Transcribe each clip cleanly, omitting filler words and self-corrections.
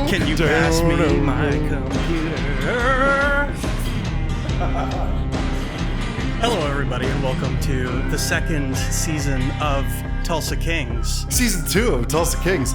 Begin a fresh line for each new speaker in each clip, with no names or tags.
Can you pass me my computer? Hello, everybody, and welcome to the second season of Tulsa Kings.
Season 2 of Tulsa Kings.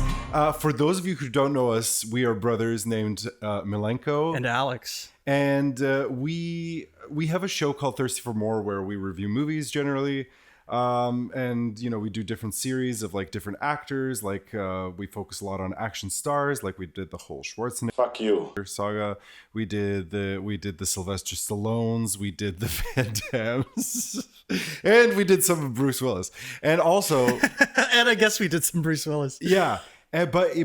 For those of you who don't know us, we are brothers named Milenko
And Alex.
And we have a show called Thirsty for More where we review movies generally. And you know, we do different series of like different actors. Like we focus a lot on action stars. Like we did the whole Schwarzenegger saga. We did the Sylvester Stallones. We did the Van Dammes, and we did some of Bruce Willis. And also,
and I guess we did some Bruce Willis.
Yeah, but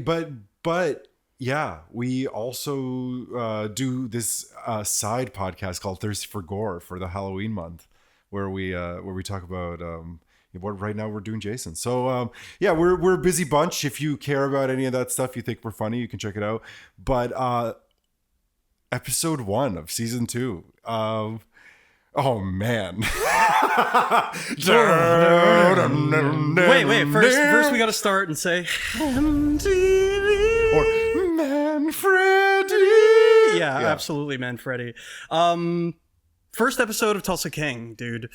yeah, we also do this side podcast called Thirsty for Gore for the Halloween month, where we talk about what right now we're doing Jason. So yeah, we're a busy bunch. If you care about any of that stuff, you think we're funny, you can check it out. But episode 1 of season 2. Oh man.
Wait. First we got to start and say MTV.
Or Manfredi.
Yeah, absolutely, Manfredi. First episode of Tulsa King, dude.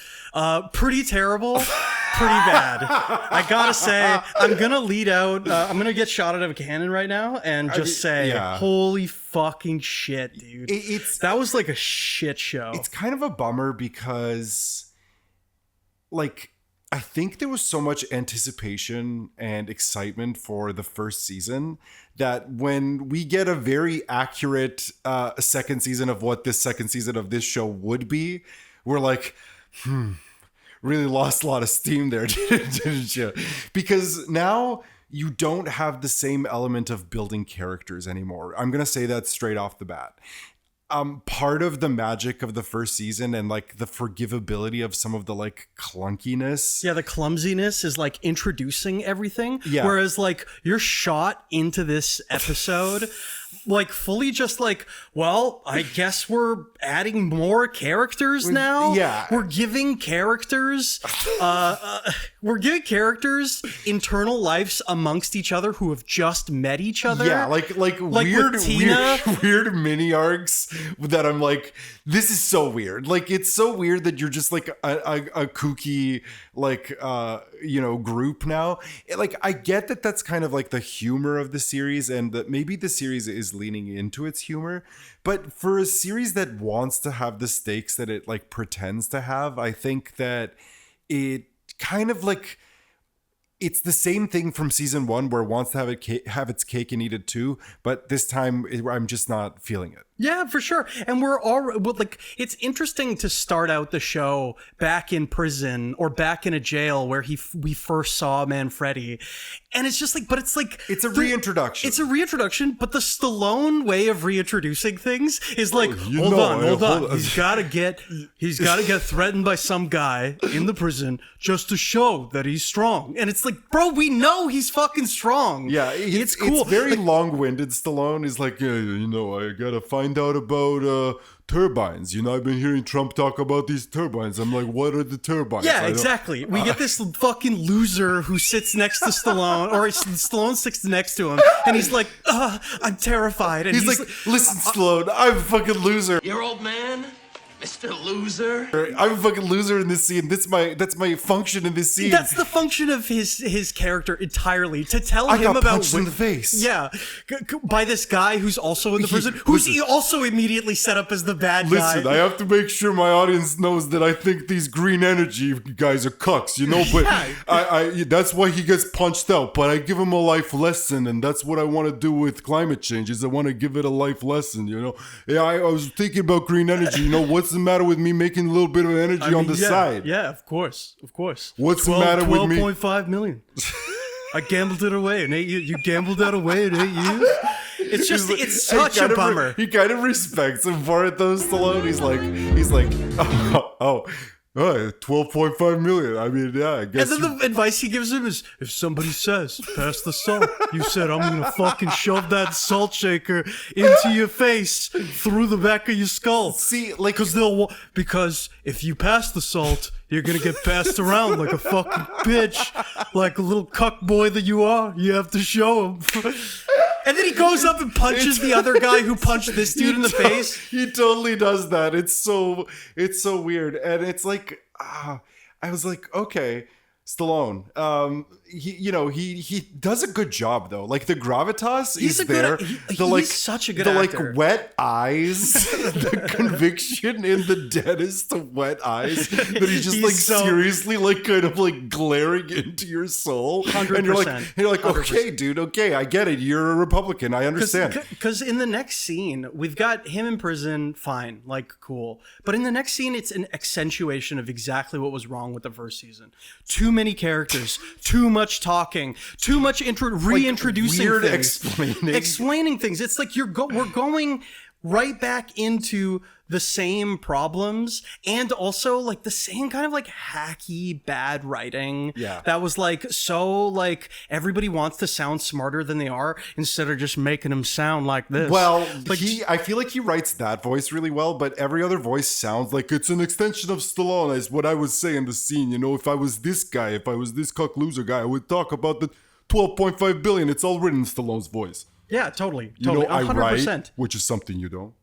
Pretty terrible, pretty bad. I gotta say, I'm gonna lead out. I'm gonna get shot out of a cannon right now and just say, holy fucking shit, dude. That was like a shit show.
It's kind of a bummer because, like, I think there was so much anticipation and excitement for the first season that when we get a very accurate second season of what this second season of this show would be, we're like, really lost a lot of steam there, didn't you? Because now you don't have the same element of building characters anymore. I'm going to say that straight off the bat. Part of the magic of the first season and like the forgivability of some of the like clunkiness.
Yeah, the clumsiness is like introducing everything.
Yeah.
Whereas like you're shot into this episode like fully just like, well, I guess we're adding more characters now.
Yeah.
We're giving characters internal lives amongst each other who have just met each other.
Yeah, like weird mini arcs that I'm like, this is so weird. Like, it's so weird that you're just like a kooky, like, group now. Like, I get that that's kind of like the humor of the series and that maybe the series is leaning into its humor. But for a series that wants to have the stakes that it like pretends to have, I think that it kind of like, it's the same thing from season 1 where it wants to have its cake and eat it too, but this time I'm just not feeling it.
Yeah, for sure. And we're all like, it's interesting to start out the show back in prison or back in a jail where we first saw Manfredi. And it's just like, but it's like,
it's a reintroduction.
It's a reintroduction, but the Stallone way of reintroducing things is like, hold on. He's got to get threatened by some guy in the prison just to show that he's strong. And it's like, bro, we know he's fucking strong.
Yeah,
it's cool.
It's very long-winded. Stallone is like, I gotta find out about turbines. I've been hearing Trump talk about these turbines. I'm like, what are the turbines?
Yeah, exactly. We get this fucking loser who sits next to Stallone, or Stallone sits next to him, and he's like, I'm terrified. And
he's like, listen, Stallone, I'm a fucking loser.
Your old man? Mr. Loser.
I'm a fucking loser in this scene. That's my function in this scene.
That's the function of his character entirely. To tell him
got
about
punched in the face.
Yeah, by this guy who's also in the prison, who's also immediately set up as the bad guy.
Listen, I have to make sure my audience knows that I think these green energy guys are cucks, But I that's why he gets punched out. But I give him a life lesson, and that's what I want to do with climate change. Is I want to give it a life lesson. Yeah, I was thinking about green energy. What's the matter with me making a little bit of energy on the side?
Yeah, of course.
What's the matter with me?
12.5 million. I gambled it away in 8 years. You gambled that away in 8 years? It's just, it's such a bummer.
He kind of respects him for it though, Stallone. He's like, 12.5 million. I mean, yeah, I guess.
And then the advice he gives him is, if somebody says, pass the salt, you said, I'm going to fucking shove that salt shaker into your face through the back of your skull.
See, like,
because if you pass the salt, You're gonna get passed around like a fucking bitch, like a little cuck boy that you are. You have to show him. And then he goes up and punches the other guy who punched this dude in the face.
He totally does that. It's so weird, and it's like, I was like, okay, Stallone. He does a good job though. Like the gravitas is there.
He's such a good actor.
Like wet eyes, the conviction in the deadest of wet eyes that he's just like seriously like kind of like glaring into your soul.
100%.
And you're like, okay, dude, okay, I get it. You're a Republican. I understand.
Because in the next scene, we've got him in prison. Fine, like cool. But in the next scene, it's an accentuation of exactly what was wrong with the first season. Too many characters, too much talking, too much reintroducing
weird
things, explaining things. It's like we're going right back into the same problems, and also like the same kind of like hacky bad writing.
Yeah,
that was like so like everybody wants to sound smarter than they are instead of just making them sound like this.
Well,
like,
I feel like he writes that voice really well, but every other voice sounds like it's an extension of Stallone, is what I would say in the scene. You know, if I was this guy, if I was this cuck loser guy, I would talk about the 12.5 billion. It's all written in Stallone's voice.
Yeah, totally.
You know,
100%.
I write, which is something you don't.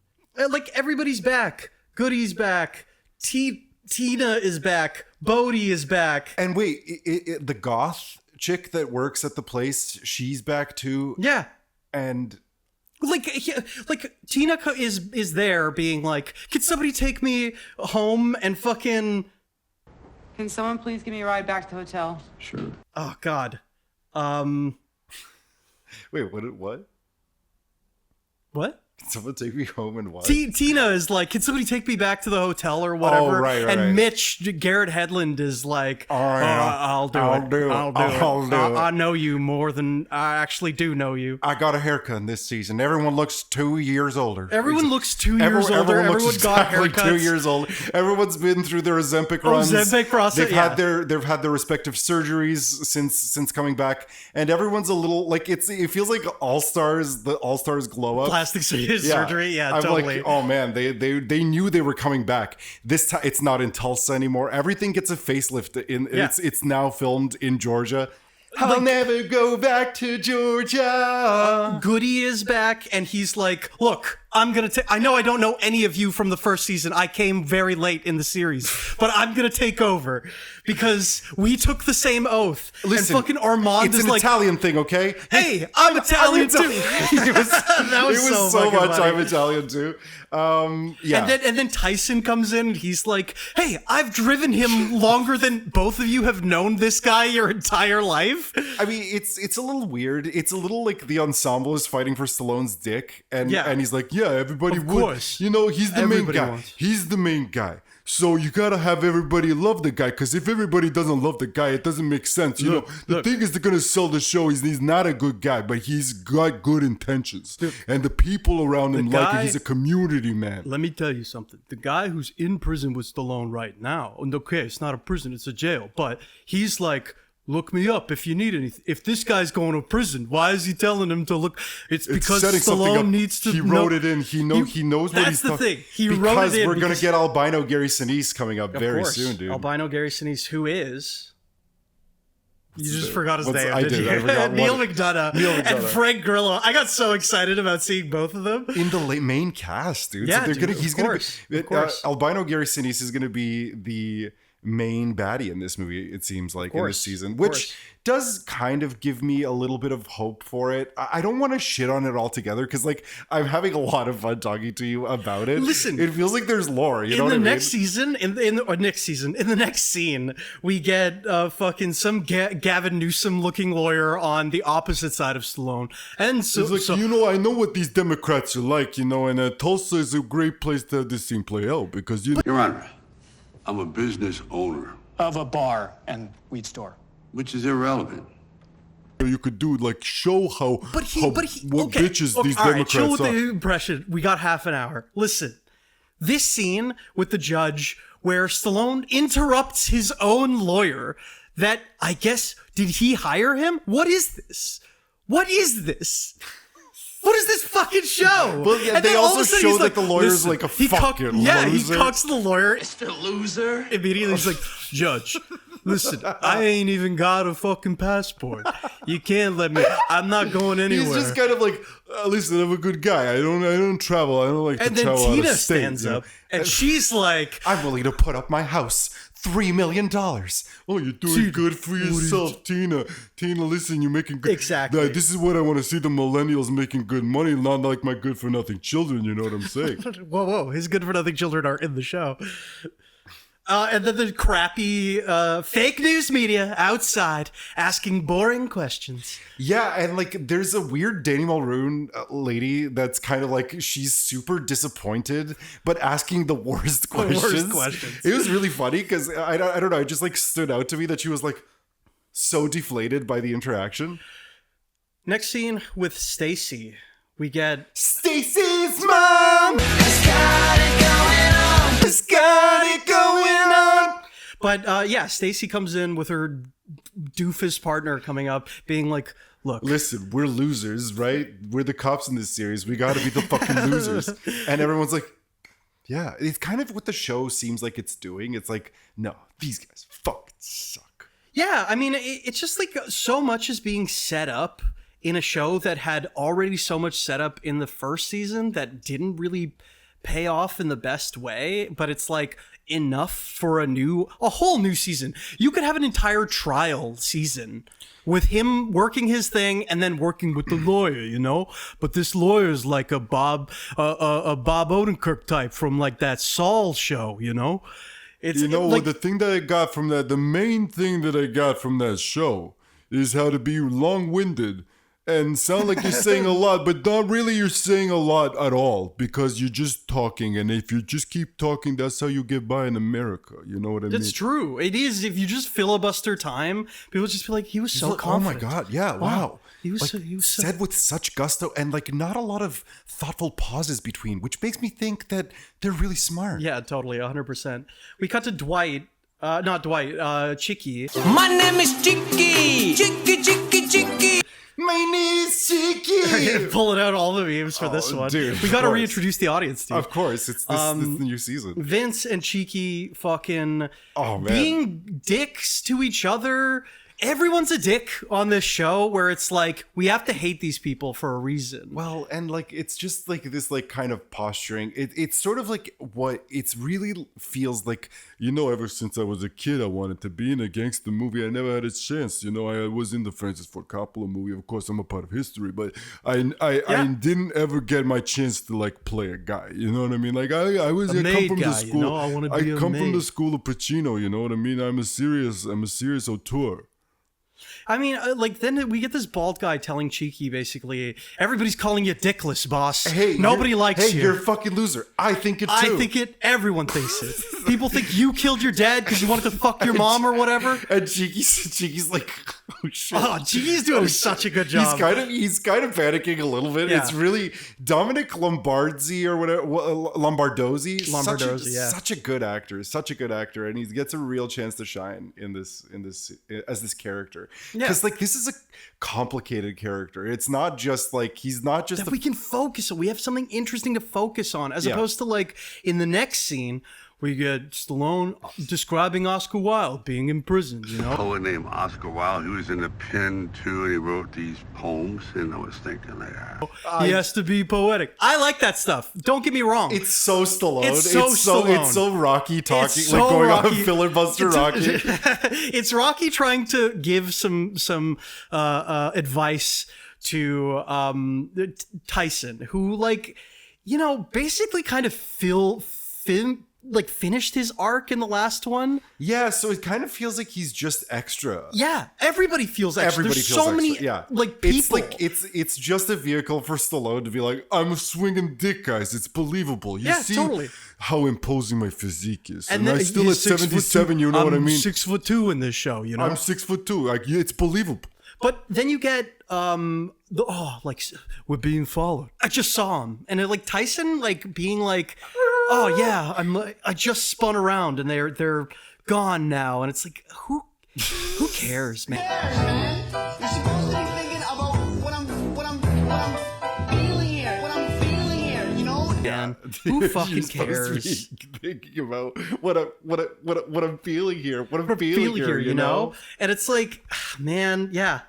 Like everybody's back. Goody's back. Tina is back. Bodie is back.
And wait, the goth chick that works at the place, she's back too.
Yeah.
And
like Tina is there being like, can somebody take me home and fucking...
Can someone please give me a ride back to the hotel?
Sure.
Oh, God.
Wait, what?
What?
Can someone take me home and what?
Tina is like, can somebody take me back to the hotel or whatever?
Oh, right.
And Mitch, Garrett Hedlund is like,
all right,
I'll do it. I know you more than I actually do know you.
I got a haircut this season. Everyone looks 2 years older.
Everyone looks 2 years older. Everyone got haircuts.
2 years old. Everyone's been through their Ozempic runs. They've had their respective surgeries since coming back, and everyone's a little like it feels like the All Stars glow up.
Plastic surgery, yeah,
I'm
totally.
like, oh man, they knew they were coming back. This time it's not in Tulsa anymore. Everything gets a facelift. It's now filmed in Georgia. I'll never go back to Georgia.
Goody is back, and he's like, look, I'm gonna take... I know I don't know any of you from the first season. I came very late in the series, but I'm gonna take over because we took the same oath.
Listen,
and fucking Armand is like...
It's an Italian thing, okay?
Hey, I'm Italian too.
It was so much funny. I'm Italian too. Yeah.
And then Tyson comes in and he's like, hey, I've driven him longer than both of you have known this guy your entire life.
I mean, it's a little weird. It's a little like the ensemble is fighting for Stallone's dick, and he's like, yeah, everybody
of
would.
Course.
You know, he's the main guy.
Wants.
He's the main guy. So you gotta have everybody love the guy, because if everybody doesn't love the guy, it doesn't make sense. You know, the thing is, they're gonna sell the show. He's not a good guy, but he's got good intentions, and the people around him like him. He's a community man.
Let me tell you something. The guy who's in prison with Stallone right now, and okay, it's not a prison, it's a jail, but he's like, look me up if you need anything. If this guy's going to prison, why is he telling him to look? It's because Stallone needs to.
He wrote it in. He knows what he's talking.
That's the thing. He wrote it in
because we're gonna get albino Gary Sinise coming up very soon, dude.
Albino Gary Sinise, who is. You just forgot his name.
I did. I forgot
Neil McDonough and Frank Grillo. I got so excited about seeing both of them
in the main cast, dude.
Yeah,
so
he's gonna be.
Albino Gary Sinise is gonna be the main baddie in this movie, it seems like, in this season, which does kind of give me a little bit of hope for it. I don't want to shit on it altogether, because like I'm having a lot of fun talking to you about it.
Listen,
it feels like there's lore. You know what I mean?
In the next scene, we get fucking some Gavin Newsom looking lawyer on the opposite side of Stallone, and so
it's like, you know, I know what these Democrats are like, you know, and Tulsa is a great place to have this scene play out, because Your
Honor, I'm a business owner
of a bar and weed store,
which is irrelevant.
You could do like show what bitches these
all right,
Democrats
chill with
are.
the impression. We got half an hour. Listen, this scene with the judge where Stallone interrupts his own lawyer. That, I guess, did he hire him? What is this? What is this? What is this fucking show?
Well, yeah, they also show that the lawyer's like a fucking loser.
Yeah, he talks to the lawyer.
Mr. Loser.
Immediately, he's like, Judge, listen, I ain't even got a fucking passport. You can't let me. I'm not going anywhere.
He's just kind of like, listen, I'm a good guy. I don't travel. I don't like
and
to
then
travel.
Tina stands up, and she's like,
I'm willing to put up my house. $3 million. Oh, you're doing good for yourself, Tina. Tina, listen, you're making good.
Exactly.
This is what I want to see, the millennials making good money, not like my good for nothing children. You know what I'm saying?
whoa, his good for nothing children are in the show. And then the crappy fake news media outside asking boring questions.
Yeah, and like there's a weird Danny Mulroon lady that's kind of like she's super disappointed, but asking the worst questions. It was really funny because I don't know, it just like stood out to me that she was like so deflated by the interaction.
Next scene with Stacy, we get
Stacy's mom. It's got it going on. It's got it going on.
But yeah, Stacy comes in with her doofus partner coming up, being like, look,
listen, we're losers, right? We're the cops in this series. We got to be the fucking losers. And everyone's like, yeah, it's kind of what the show seems like it's doing. It's like, no, these guys fucking suck.
Yeah, I mean, it's just like so much is being set up in a show that had already so much setup in the first season that didn't really pay off in the best way, but it's like enough for a whole new season. You could have an entire trial season with him working his thing and then working with the lawyer, you know? But this lawyer's like a Bob Odenkirk type from like that Saul show, you know? It's,
you know,
like,
the thing that I got from that, the main thing that I got from that show is how to be long-winded and sound like you're saying a lot, but not really you're saying a lot at all because you're just talking. And if you just keep talking, that's how you get by in America. You know what I mean?
That's true. It is. If you just filibuster time, people just feel like he was so confident.
Oh my God. Yeah. Wow.
He was
like, said with such gusto and like not a lot of thoughtful pauses between, which makes me think that they're really smart.
Yeah, totally. 100%. We cut to Dwight. Not Dwight. Chicky.
My name is Chicky. Chicky.
My name is Chicky.
Pulling out all the memes for this one.
Dude,
we got to reintroduce the audience, dude.
Of course. It's the new season.
Vince and Cheeky fucking
man.
being dicks to each other. Everyone's a dick on this show where it's like, we have to hate these people for a reason.
Well, and like, it's just like this like kind of posturing. It's sort of like what it's really feels like, you know, ever since I was a kid, I wanted to be in a gangster movie. I never had a chance. You know, I was in the Francis Ford Coppola movie. Of course, I'm a part of history, but I didn't ever get my chance to like play a guy. You know what I mean? Like I come from the school.
You know? I want to be
come from the school of Pacino. You know what I mean? I'm a serious auteur.
I mean, like, then we get this bald guy telling Cheeky, basically, everybody's calling you dickless, boss.
Hey,
nobody likes you.
Hey, you're a fucking loser. I think it too.
I think it. Everyone thinks it. People think you killed your dad because you wanted to fuck your mom or whatever.
And Cheeky's like, oh shit.
Oh, Cheeky's doing such a good job.
He's kind of panicking a little bit.
Yeah.
It's really Dominic Lombardozzi or whatever. Lombardozzi. Such a good actor, and he gets a real chance to shine in this as this character. Because like this is a complicated character. It's not just like he's not just
that we can focus on. We have something interesting to focus on, as opposed to like in the next scene we get Stallone describing Oscar Wilde being in prison. You know,
A poet named Oscar Wilde. He was in the pen too, and he wrote these poems. And I was thinking, like,
he has to be poetic. I like that stuff. Don't get me wrong.
It's so Stallone.
It's so Stallone.
It's so Rocky talking,
It's so
like going
Rocky.
on filibuster Rocky.
It's Rocky trying to give some advice to Tyson, who, like, you know, basically kind of finished his arc in the last one.
Yeah, so it kind of feels like he's just extra.
Yeah, everybody feels extra.
Everybody
There's
feels
so many
extra. Yeah,
like people.
It's like it's just a vehicle for Stallone to be like, I'm a swinging dick, guys. It's believable. You see
totally.
how imposing my physique is, and
then
I still at
he's
77. You know what I mean?
I'm 6'2" in this show. You know,
I'm 6'2". Like it's believable.
But then you get we're being followed. I just saw him, and like Tyson, like being like, oh yeah, I just spun around, and they're gone now, and it's like who cares, man?
You're supposed to be thinking about what I'm feeling here, you know.
man. Who fucking
You're supposed
cares?
to be thinking about what I'm feeling here. What I'm feeling here, you know?
And it's like, man, yeah.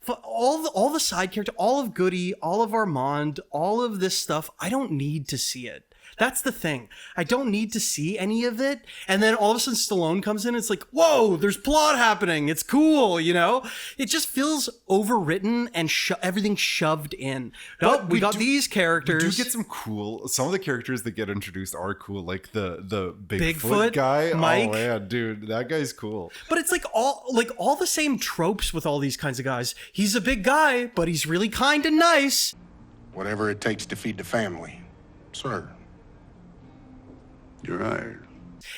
All the side character, all of Goody, all of Armand, all of this stuff, I don't need to see it. That's the thing. I don't need to see any of it. And then all of a sudden Stallone comes in. It's like, whoa, there's plot happening. It's cool, you know? It just feels overwritten and everything shoved in. But we got these characters.
We do get some of the characters that get introduced are cool. Like the Bigfoot
Bigfoot
guy.
Mike.
Oh, yeah, dude. That guy's cool.
But it's like all the same tropes with all these kinds of guys. He's a big guy, but he's really kind and nice.
Whatever it takes to feed the family, sir.
You're right.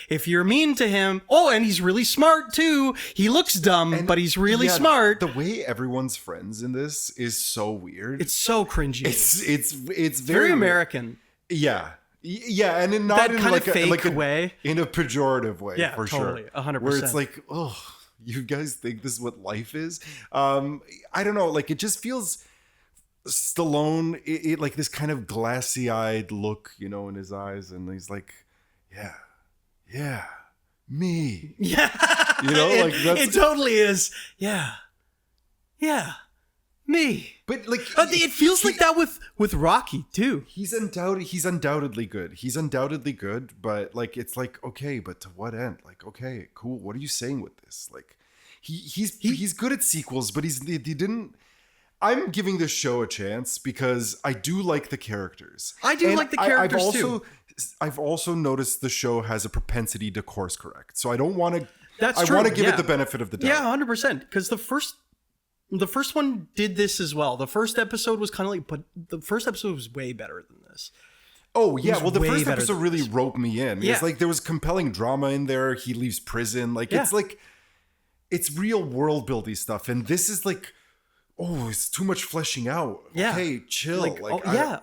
If you're mean to him, and he's really smart too. He looks dumb, but he's really smart.
The way everyone's friends in this is so weird.
It's so cringy.
It's
very American.
Yeah. Yeah, and in not
that
in
kind
like
of fake
a
way.
In a pejorative way,
Yeah,
for
totally,
sure.
100%.
Where it's like, oh, you guys think this is what life is? I don't know, like it just feels Stallone, it like this kind of glassy-eyed look, you know, in his eyes, and he's like, yeah, me.
Yeah.
You know, like that's
it totally is. Yeah, me.
But like
it feels like that with Rocky too.
He's undoubtedly good. He's undoubtedly good, but like it's like, okay, but to what end? Like, okay, cool. What are you saying with this? Like he's good at sequels, but he didn't. I'm giving this show a chance because I do like the characters.
I do like the characters too.
I've also noticed the show has a propensity to course correct. So I don't want to.
That's true.
I want to give it the benefit of the doubt.
Yeah, 100%. Because the first one did this as well. The first episode was kind of like, but the first episode was way better than this.
Oh yeah, well the
way
first
better
episode
than
really
this.
roped me in.
Yeah.
It's like there was compelling drama in there. He leaves prison. Like it's like it's real world building stuff, and this is like, oh, it's too much fleshing out.
Yeah.
Okay, chill.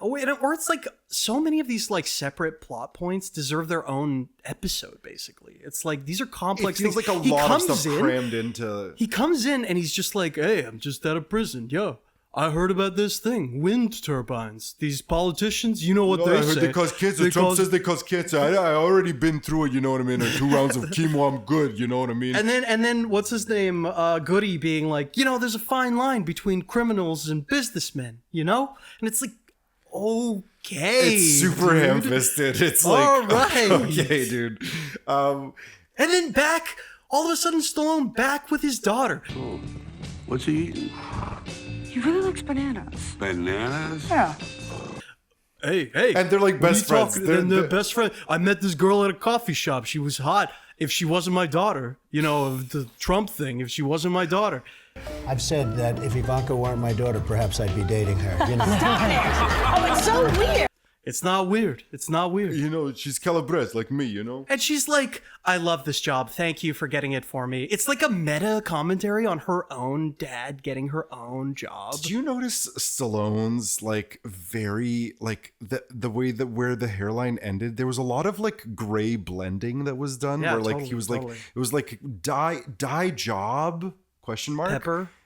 Or it's like so many of these like separate plot points deserve their own episode. Basically, it's like these are complex.
It feels
things.
like a
He
lot of
comes
stuff crammed into.
He comes in and he's just like, "Hey, I'm just out of prison. Yeah, I heard about this thing, wind turbines. These politicians, you know what they
I heard
say.
they cause cancer. Trump says they cause cancer. I already been through it. You know what I mean? 2 rounds of chemo, I'm good. You know what I mean?
And then what's his name? Goody being like, you know, there's a fine line between criminals and businessmen, you know? And it's like, okay,
it's super
dude.
ham-fisted. It's like,
all right,
okay, dude.
And then all of a sudden, Stallone back with his daughter.
Oh, what's he eating?
He really likes bananas.
Bananas?
Yeah.
Hey.
And they're like best friends.
They're best friends. I met this girl at a coffee shop. She was hot. If she wasn't my daughter, you know, the Trump thing, if she wasn't my daughter.
I've said that if Ivanka weren't my daughter, perhaps I'd be dating her. You know?
Oh, it's so weird.
It's not weird. It's not weird.
You know, she's Calabrese like me, you know?
And she's like, I love this job. Thank you for getting it for me. It's like a meta commentary on her own dad getting her own job.
Did you notice Stallone's like very like the way that where the hairline ended? There was a lot of like gray blending that was done where like he was like it was like dye job ?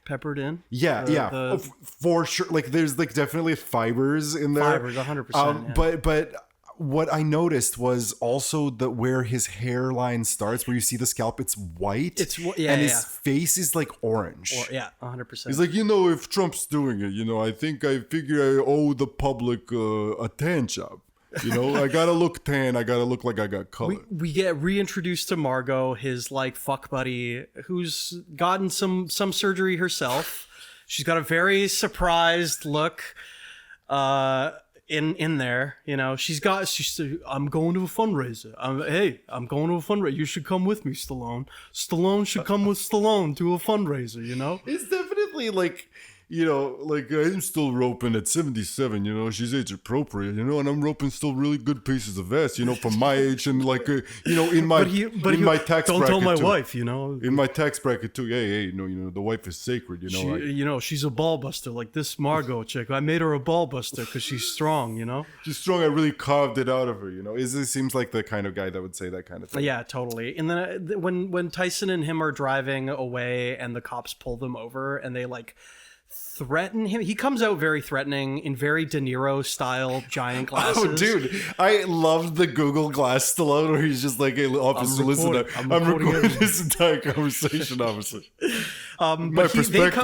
Peppered in.
Yeah. For sure. Like there's like definitely fibers in there.
Fibers, 100%.
But what I noticed was also where his hairline starts, where you see the scalp, it's white. And his face is like orange.
100%.
He's like, you know, if Trump's doing it, you know, I figure I owe the public a tan job. You know, I gotta look tan. I gotta look like I got color.
We get reintroduced to Margot, his like fuck buddy, who's gotten some surgery herself. She's got a very surprised look in there. You know, she's I'm going to a fundraiser. I'm going to a fundraiser. You should come with me, Stallone. Stallone should come with Stallone to a fundraiser, you know?
It's definitely like, you know, like I'm still roping at 77, you know, she's age appropriate, you know, and I'm roping still really good pieces of ass, you know, from my age and like, you know, in my my tax
don't
bracket
tell my
too.
Wife, you know.
In my tax bracket too, hey, you know, the wife is sacred, you know.
You know, she's a ball buster, like this Margot chick. I made her a ball buster because she's strong, you know.
She's strong. I really carved it out of her, you know. It seems like the kind of guy that would say that kind of thing.
Yeah, totally. And then when Tyson and him are driving away and the cops pull them over and they like threaten him. He comes out very threatening in very De Niro style giant glasses.
Oh, dude, I loved the Google Glass still out where he's just like, hey, officer, listen, I'm recording this entire conversation, officer.
But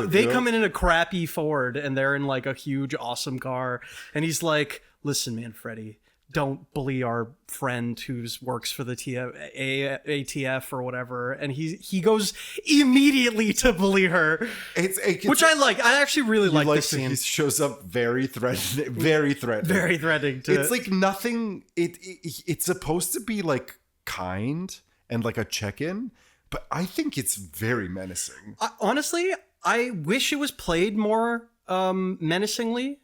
they come in a crappy Ford, and they're in like a huge, awesome car. And he's like, listen, man, Freddie, don't bully our friend who works for the ATF or whatever. And he goes immediately to bully her, which I like. I actually really like this scene.
He shows up very threatening, very threatening.
Very threatening.
It's like nothing. It's supposed to be like kind and like a check-in, but I think it's very menacing.
Honestly, I wish it was played more menacingly.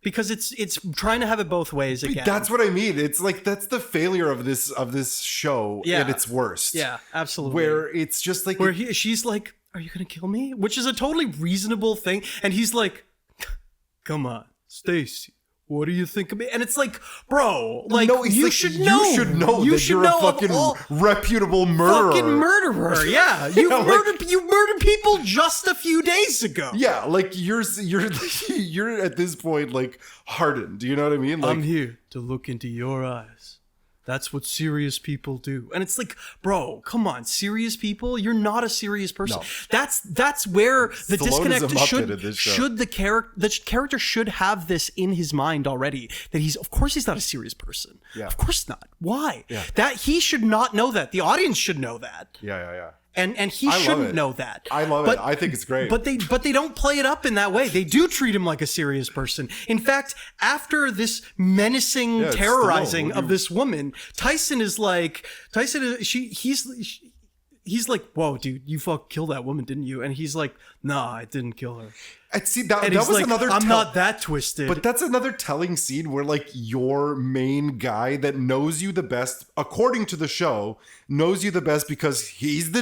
Because it's trying to have it both ways again.
That's what I mean. It's like that's the failure of this show at its worst.
Yeah, absolutely.
Where it's just like
she's like, "Are you gonna kill me?" Which is a totally reasonable thing, and he's like, "Come on, Stacy, what do you think of me?" And it's like, bro, like you should know
that you're a fucking reputable murderer.
Fucking murderer, yeah. You murdered people just a few days ago.
Yeah, like you're at this point like hardened. You know what I mean? Like,
I'm here to look into your eyes. That's what serious people do. And it's like, bro, come on, serious people? You're not a serious person. No. That's where the disconnect should the character should have this in his mind already. That of course he's not a serious person.
Yeah.
Of course not. Why?
Yeah.
That he should not know that. The audience should know that.
Yeah.
And he shouldn't know that.
I love it. I think it's great.
But they don't play it up in that way. They do treat him like a serious person. In fact, after this menacing terrorizing of this woman, Tyson is like, he's like, whoa, dude, you killed that woman, didn't you? And he's like, nah, I didn't kill her.
And see, that was
like,
another.
I'm not that twisted.
But that's another telling scene where, like, your main guy that knows you the best, according to the show, knows you the best because he's the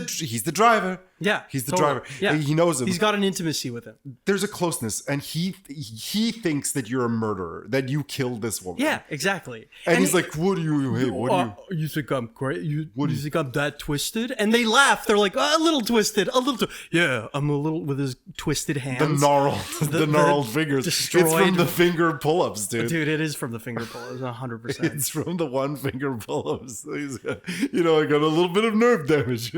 driver.
Yeah,
he's the driver.
Yeah,
he knows him.
He's got an intimacy with him.
There's a closeness, and he thinks that you're a murderer, that you killed this woman.
Yeah, exactly.
And he's like, "What do you? Hey, what do you?
You think I'm great? You think I'm that twisted?" And they laugh. They're like, "A little twisted, a little." Yeah, I'm a little with his twisted hands.
The gnarled fingers.
Destroyed.
It's from the finger pull-ups, dude.
Dude, it is from the finger pull-ups, 100%.
It's from the one finger pull-ups. I got a little bit of nerve damage.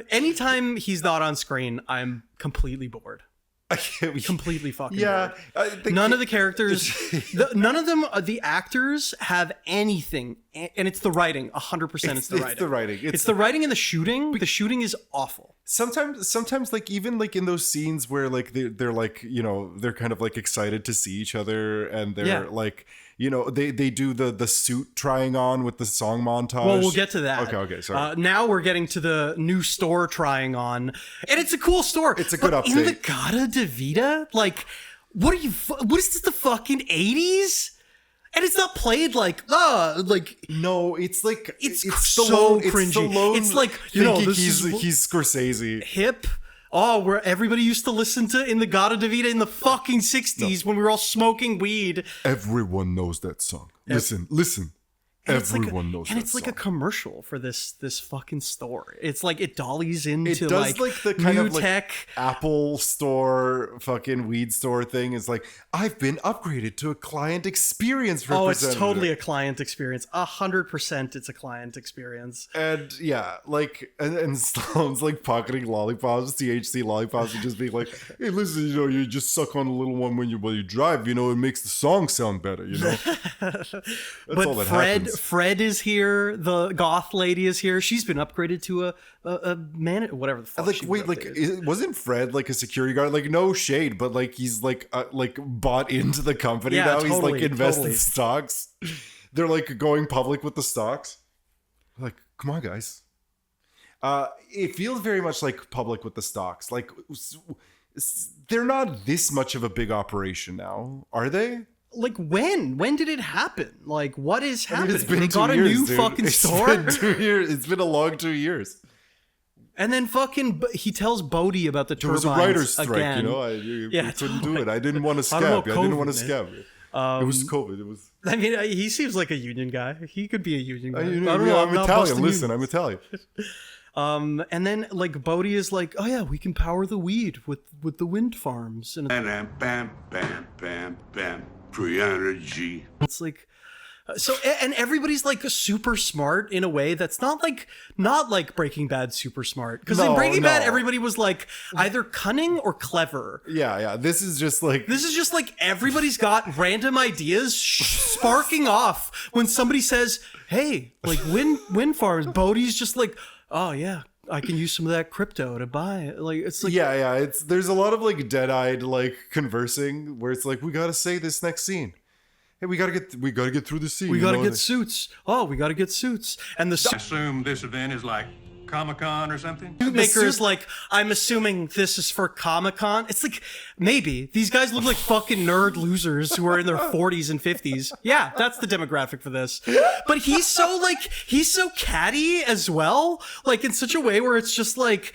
Anytime he's not on screen, I'm completely bored. Completely fucking bored. None of the characters, none of them, the actors have anything, and it's the writing. 100%, it's the writing.
It's the writing.
It's the writing and the shooting. The shooting is awful.
Sometimes, like even like in those scenes where like they're like they're kind of like excited to see each other, and they're like they do the suit trying on with the song montage.
Well, we'll get to that.
Okay, sorry.
Now we're getting to the new store trying on, and it's a cool store.
It's a good update.
In the Gata de Vida, like, what is this, the fucking 80s? And it's not played like
no, it's like
it's so cringy. It's like
he's Scorsese
hip. Oh, where everybody used to listen to in the Gata de Vida in the fucking 60s when we were all smoking weed.
Everyone knows that song. Listen. Everyone knows that song. And it's
like a commercial for this fucking store. It's like it dollies into
it does like the kind
new
of like
tech
Apple store fucking weed store thing. Is like, I've been upgraded to a client experience representative.
Oh, it's totally a client experience. 100% it's a client experience.
And yeah, like and Stallone's like pocketing lollipops, THC lollipops, and just being like, hey, listen, you just suck on a little one when you drive, it makes the song sound better, That's all that happens.
Fred is here. The goth lady is here. She's been upgraded to a man, whatever the fuck.
Like, wait, like, wasn't Fred like a security guard? Like, no shade, but like he's like bought into the company now.
Totally,
he's like invested in stocks. They're like going public with the stocks. Like, come on, guys. It feels very much like public with the stocks. Like, they're not this much of a big operation now, are they?
Like, when did it happen? Like, what is happening?
It's been
they got
2
a
years,
new
dude.
fucking store.
It's been 2 years. It's been a long 2 years.
And then fucking he tells Bodhi about the turbines.
There was a writer's strike,
again.
I couldn't do it. I didn't want to scab. I didn't want to scab. It was COVID. It was.
I mean, he seems like a union guy. He could be a union guy.
I'm Italian. Listen, I'm Italian.
And then like Bodhi is like, oh yeah, we can power the weed with the wind farms, and
Bam, bam, bam, bam, bam. Free energy.
it's like, so, and everybody's like super smart in a way that's not like Breaking Bad super smart, because in Breaking Bad everybody was like either cunning or clever.
Yeah. This is just like
Everybody's got random ideas sparking off when somebody says, hey, like wind farms. Bodhi's just like, oh yeah, I can use some of that crypto to buy it. Like, it's like,
yeah. There's a lot of like dead-eyed like conversing where it's like, we gotta say this next scene. Hey, we gotta get through the scene.
we gotta get suits. Oh, we gotta get suits. And the
I assume this event is like Comic-Con or something?
suit maker is like, I'm assuming this is for Comic-Con. It's like, maybe. These guys look like fucking nerd losers who are in their 40s and 50s. Yeah, that's the demographic for this. But he's so catty as well. Like, in such a way where it's just like,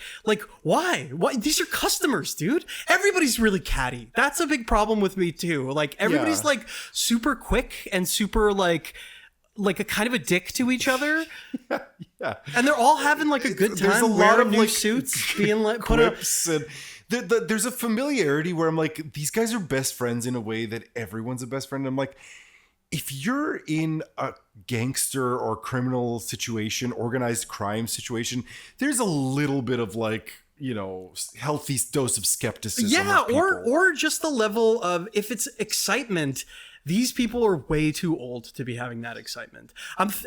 why? These are customers, dude. Everybody's really catty. That's a big problem with me too. Like, everybody's like super quick and super like a kind of a dick to each other. Yeah. And they're all having like a good time.
There's a lot of
new
like
suits being like put up.
And there's a familiarity where I'm like, these guys are best friends in a way that everyone's a best friend. And I'm like, if you're in a gangster or criminal situation, organized crime situation, there's a little bit of like, you know, healthy dose of skepticism.
Yeah, or just the level of, if it's excitement, these people are way too old to be having that excitement.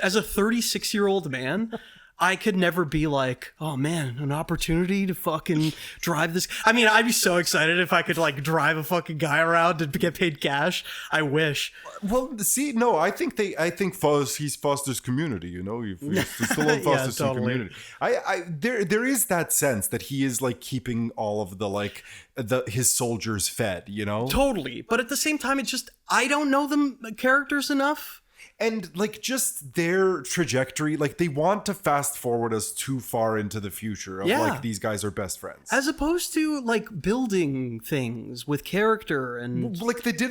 As a 36-year-old man, I could never be like, oh man, an opportunity to fucking drive this. I mean, I'd be so excited if I could like drive a fucking guy around to get paid cash. I wish.
Well, see, no, I think he's fosters community. You know, he's still fosters some community. There is that sense that he is like keeping all of the his soldiers fed. You know,
totally. But at the same time, it's just, I don't know the characters enough.
And like just their trajectory, like they want to fast forward us too far into the future of like these guys are best friends,
as opposed to like building things with character. And
like they did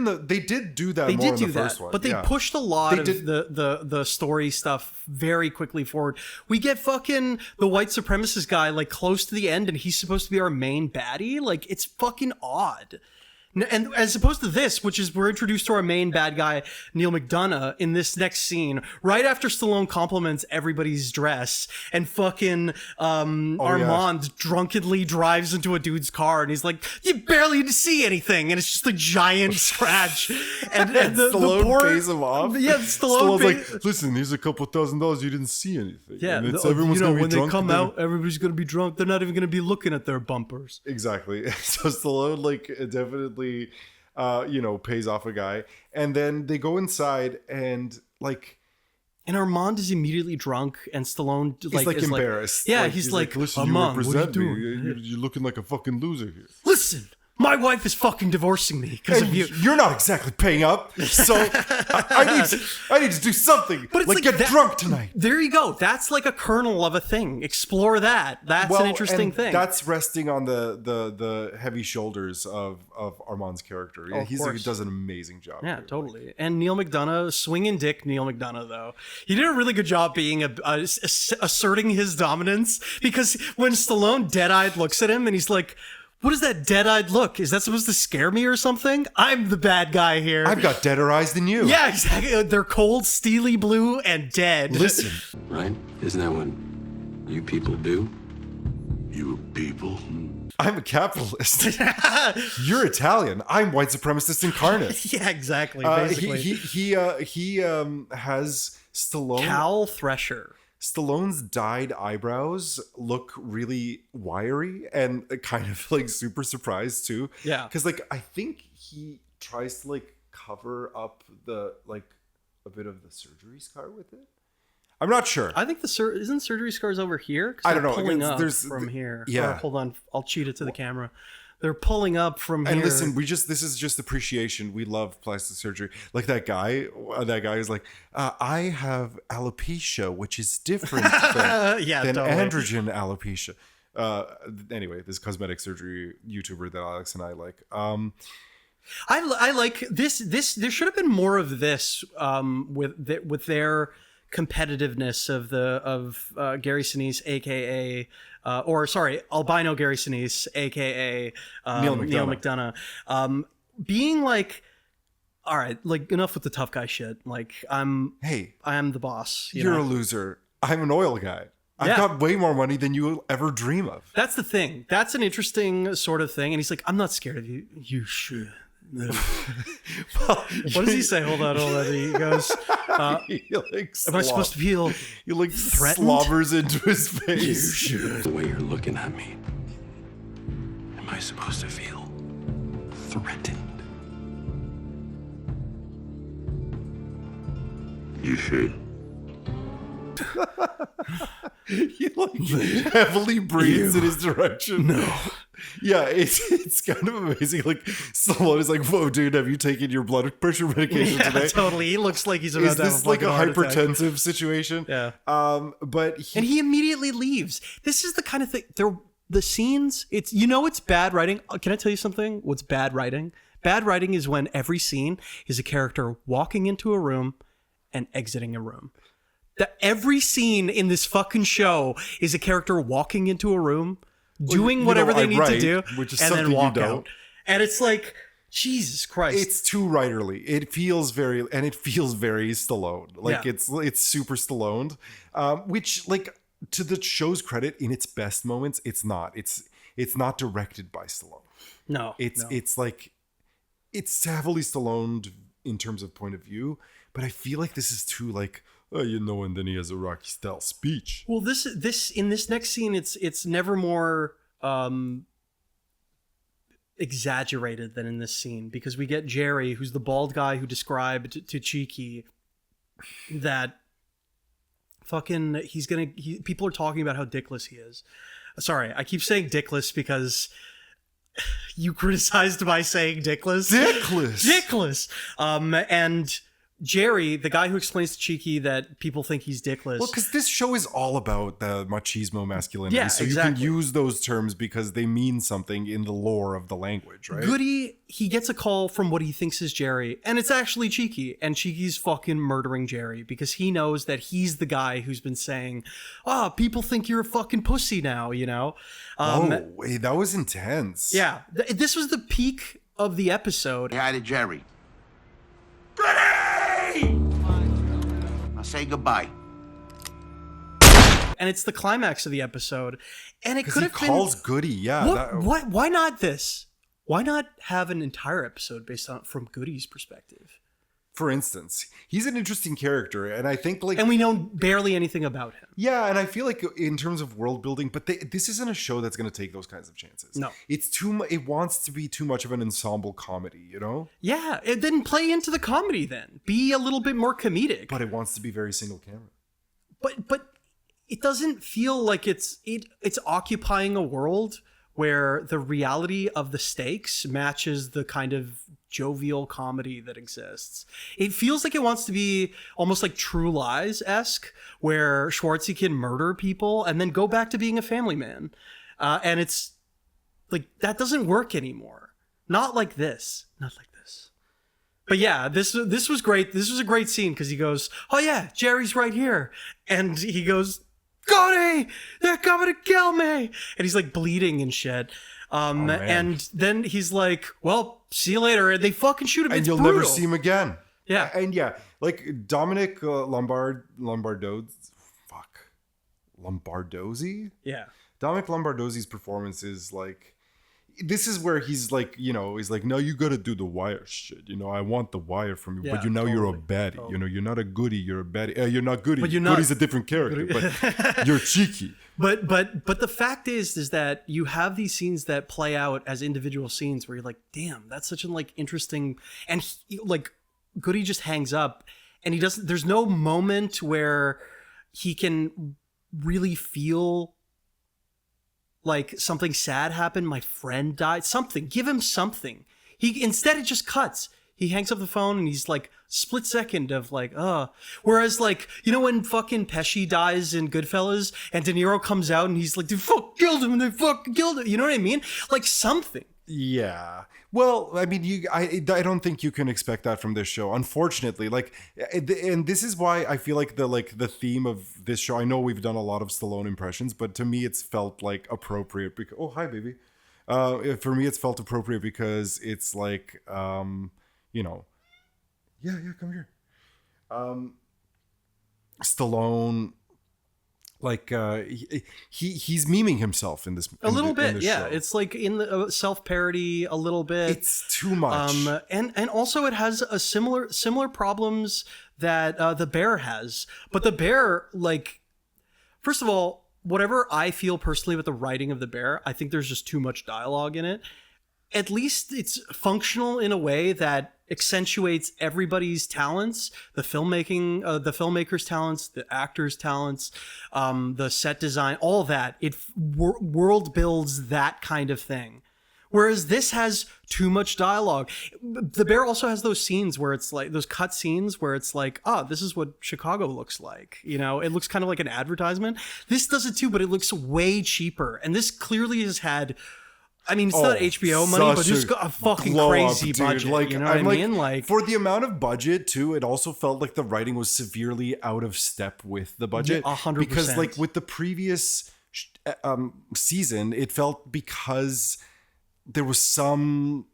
do that. They did do that, first one,
but they pushed a lot of the story stuff very quickly forward. We get fucking the white supremacist guy like close to the end, and he's supposed to be our main baddie. Like, it's fucking odd. And as opposed to this, which is, we're introduced to our main bad guy, Neil McDonough, in this next scene, right after Stallone compliments everybody's dress, and fucking Armand drunkenly drives into a dude's car, and he's like, you barely see anything, and it's just a giant scratch. And
Stallone pays him off.
Yeah,
Stallone's like, listen, here's a couple $1,000, you didn't see anything.
Yeah,
and everyone's gonna be
when
drunk,
they come out, everybody's gonna be drunk. They're not even gonna be looking at their bumpers.
Exactly. So Stallone like definitely pays off a guy, and then they go inside and
Armand is immediately drunk, and Stallone
he's like embarrassed.
He's like,
listen,
Armand,
you represent
what are you
me.
doing?
You're looking like a fucking loser here.
Listen, my wife is fucking divorcing me because of you.
You're not exactly paying up, so I need to do something. But it's get drunk tonight.
There you go. That's like a kernel of a thing. Explore that. That's an interesting thing.
That's resting on the heavy shoulders of Armand's character. Yeah, he does an amazing job.
Yeah, totally. And Neil McDonough, swinging dick Neil McDonough, though. He did a really good job being asserting his dominance, because when Stallone dead-eyed looks at him and he's like, what is that dead-eyed look? Is that supposed to scare me or something? I'm the bad guy here.
I've got deader eyes than you.
Yeah, exactly. They're cold, steely blue, and dead.
Listen.
Right? Isn't that what you people do?
You people?
I'm a capitalist. You're Italian. I'm white supremacist incarnate.
Yeah, exactly. Basically.
He has Stallone.
Cal Thresher.
Stallone's dyed eyebrows look really wiry and kind of like super surprised too.
Yeah.
Because I think he tries to cover up the a bit of the surgery scar with it. I'm not sure.
I think isn't surgery scars over here?
I don't know.
Pulling up from here.
Yeah.
Hold on. I'll cheat it to the camera. They're pulling up from here.
And listen, this is just appreciation. We love plastic surgery. Like that guy is like, I have alopecia, which is different than androgen alopecia. Anyway, this cosmetic surgery YouTuber that Alex and I like. I
like this. There should have been more of this with their competitiveness of Gary Sinise, aka albino Gary Sinise, aka Neil McDonough, being like, all right, like enough with the tough guy shit. Like I am the boss.
You're a loser. I'm an oil guy. I've got way more money than you will ever dream of.
That's the thing. That's an interesting sort of thing. And he's like, I'm not scared of you. You should. What does he say? Hold on. He goes, am I supposed to feel
he like
threatened?
Slobbers into his face.
The way you're looking at me, am I supposed to feel threatened?
You should.
He like heavily breathes in his direction.
No.
Yeah, it's kind of amazing. Like Stallone is like, "Whoa, dude, have you taken your blood pressure medication today?"
Totally. He looks like he's about
is
to have
this like a
heart attack.
hypertensive situation?
Yeah.
But
he immediately leaves. This is the kind of thing. The scenes. It's bad writing. Can I tell you something? What's bad writing? Bad writing is when every scene is a character walking into a room and exiting a room. Every scene in this fucking show is a character walking into a room, doing whatever they need to do, and then walk out. And it's like, Jesus Christ.
It's too writerly. It feels very Stallone. Like it's super Stallone. Which, like, to the show's credit, in its best moments, it's not. It's not directed by Stallone.
No.
It's like, it's heavily Stallone in terms of point of view, but I feel like this is too like, and then he has a Rocky style speech.
Well, this in this next scene, it's never more exaggerated than in this scene, because we get Jerry, who's the bald guy who described to Cheeky that fucking people are talking about how dickless he is. Sorry, I keep saying dickless because you criticized my saying dickless. Dickless. And Jerry, the guy who explains to Cheeky that people think he's dickless.
Well, because this show is all about the machismo masculinity.
Yeah,
so
exactly.
You can use those terms because they mean something in the lore of the language, right?
Goody, he gets a call from what he thinks is Jerry, and it's actually Cheeky, and Cheeky's fucking murdering Jerry because he knows that he's the guy who's been saying, people think you're a fucking pussy now, you know?
Wait, that was intense.
Yeah, this was the peak of the episode.
Say hi to Jerry. Now say goodbye.
And it's the climax of the episode, and it could have been.
Calls Goody, yeah.
Why not this? Why not have an entire episode based on from Goody's perspective?
For instance, he's an interesting character, and I think
and we know barely anything about him.
Yeah, and I feel like in terms of world building, but this isn't a show that's going to take those kinds of chances.
No,
it's it wants to be too much of an ensemble comedy, you know?
Yeah, and then play into the comedy. Then be a little bit more comedic.
But it wants to be very single camera.
But it doesn't feel like it's occupying a world where the reality of the stakes matches the kind of jovial comedy that exists. It feels like it wants to be almost like True Lies-esque, where Schwartzy can murder people and then go back to being a family man. And it's like, that doesn't work anymore. Not like this. Not like this. But yeah, this was great. This was a great scene because he goes, "Oh yeah, Jerry's right here." And he goes, "Goody, they're coming to kill me." And he's like bleeding and shit. And then he's like, "Well, see you later." And they fucking shoot him.
And
it's
you'll
brutal.
never see him again.
Yeah.
And yeah, like Dominic Lombardozzi?
Yeah.
Dominic Lombardozzi's performance is like, this is where he's like, you know, he's like, "No, you got to do the wire shit. You know, I want the wire from you,
Yeah,
but you know,
totally,
you're a baddie.
totally.
You know, you're not a goodie. You're a baddie. You're not goodie.
But you're not-
Goody's a different character, but you're cheeky."
But the fact is that you have these scenes that play out as individual scenes where you're like, damn, that's such an like interesting, and like Goody just hangs up and he doesn't, there's no moment where he can really feel like something sad happened, my friend died, something, give him something. Instead it just cuts. He hangs up the phone and he's like split second of like, whereas like, you know, when fucking Pesci dies in Goodfellas and De Niro comes out and he's like, "They fucking killed him and they fucking killed him." You know what I mean? Like something.
Yeah. Well, I mean, I don't think you can expect that from this show, unfortunately. Like, and this is why I feel like the theme of this show. I know we've done a lot of Stallone impressions, but to me, it's felt like appropriate. Because, oh, hi, baby. For me, it's felt appropriate because it's like, you know, yeah, come here. Stallone. Like he's memeing himself in this
a little bit, yeah.
Show.
It's like in the self-parody a little bit.
It's too much,
and also it has a similar problems that the Bear has. But the Bear, like, first of all, whatever I feel personally with the writing of the Bear, I think there's just too much dialogue in it. At least it's functional in a way that accentuates everybody's talents, the filmmaker's talents, the actor's talents, the set design, all that. It world builds that kind of thing. Whereas this has too much dialogue. The Bear also has those scenes where it's like, those cut scenes where it's like, this is what Chicago looks like. You know, it looks kind of like an advertisement. This does it too, but it looks way cheaper. And this clearly has had, I mean, it's not HBO money, but it's got a fucking crazy budget.
Like,
you know what I mean? Like,
for the amount of budget too, it also felt like the writing was severely out of step with the budget.
100%.
Because like with the previous season, it felt because there was some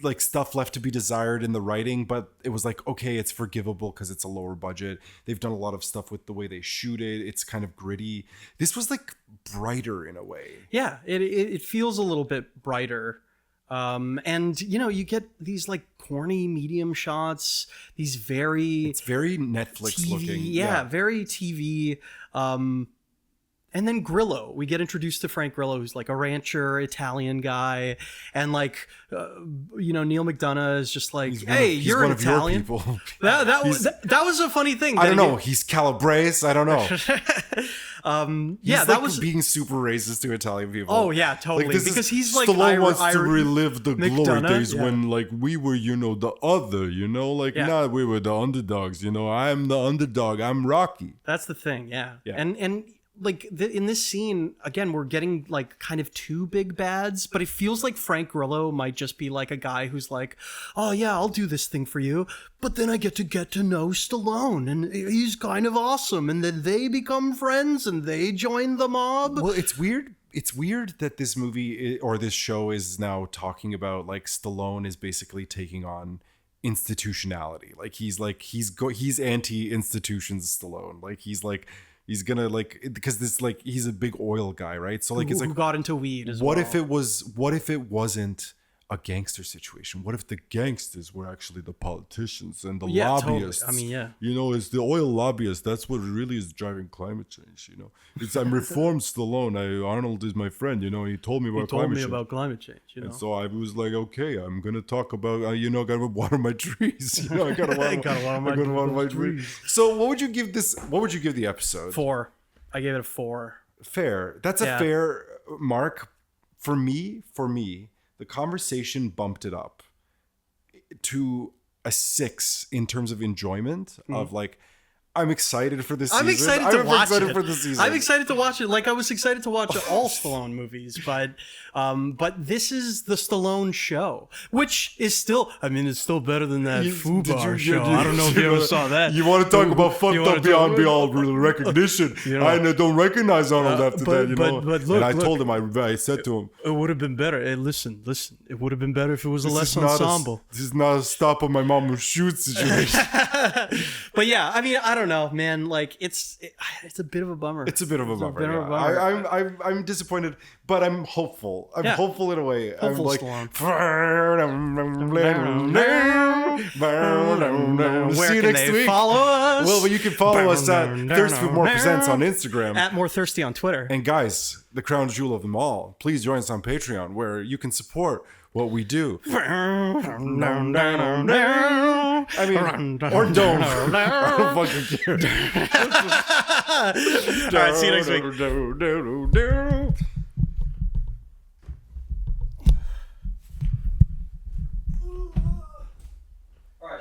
like stuff left to be desired in the writing, but it was like, okay, it's forgivable because it's a lower budget. They've done a lot of stuff with the way they shoot it. It's kind of gritty. This was like brighter in a way.
Yeah, it feels a little bit brighter. And you know, you get these like corny medium shots, these it's
very Netflix
TV,
looking.
Yeah, very TV. And then Grillo, we get introduced to Frank Grillo, who's like a rancher, Italian guy, and like, you know, Neil McDonough is just like, "Hey, you're an Italian."
Your people.
That was a funny thing.
I don't know. He's Calabrese. I don't know.
Yeah,
that was being super racist to Italian people.
Oh yeah, totally.
Like,
because he's like,
Stallone wants to relive the
McDonough,
glory days when like we were, you know, the other, you know, like now we were the underdogs. You know, I'm the underdog. I'm Rocky.
That's the thing. Yeah. And like in this scene again, we're getting like kind of two big bads, but it feels like Frank Grillo might just be like a guy who's like, oh yeah, I'll do this thing for you, but then I get to know Stallone and he's kind of awesome, and then they become friends and they join the mob.
Well, it's weird that this movie or this show is now talking about like Stallone is basically taking on institutionality. Like he's anti-institutions Stallone. Like he's gonna like, because this like he's a big oil guy, right? So like it's like,
who got into weed as
what
well.
What if it wasn't a gangster situation? What if the gangsters were actually the politicians and the lobbyists?
Totally. I mean, yeah.
You know, it's the oil lobbyists. That's what really is driving climate change. You know, I'm reformed Stallone. Arnold is my friend. You know, he told me about climate change.
You know,
and so I was like, okay, I'm gonna talk about. You know, I gotta water my trees. You know, I gotta water my trees. So, what would you give this? What would you give the episode?
4. I gave it a 4.
Fair. That's a fair mark for me. The conversation bumped it up to a 6 in terms of enjoyment of like, I'm excited for this season.
I'm excited to watch it.
For the season.
I'm excited to watch it. Like I was excited to watch all Stallone movies, but this is the Stallone show, which is still, I mean, it's still better than that FUBAR show. I don't know if you ever saw that.
You want to talk about fucked up beyond recognition? You know, I don't recognize Arnold after that. You know, but look, and I told him, I said to him,
it would have been better. Hey, listen, it would have been better if it was a less ensemble.
This is not a stop on my mom who shoots situation.
But yeah, I mean, I don't know, man. Like it's a bit of a bummer.
It's a bit of a bummer. I'm disappointed, but I'm hopeful. I'm hopeful in a way.
Hopeful,
I'm like,
where
see you
can
next
they
week.
Follow us?
Well, you can follow us at Thirst for More Presents on Instagram,
at More Thirsty on Twitter.
And guys, the crown jewel of them all, please join us on Patreon, where you can support what we do. I mean, or don't. I don't fucking care.
All right, see you next week.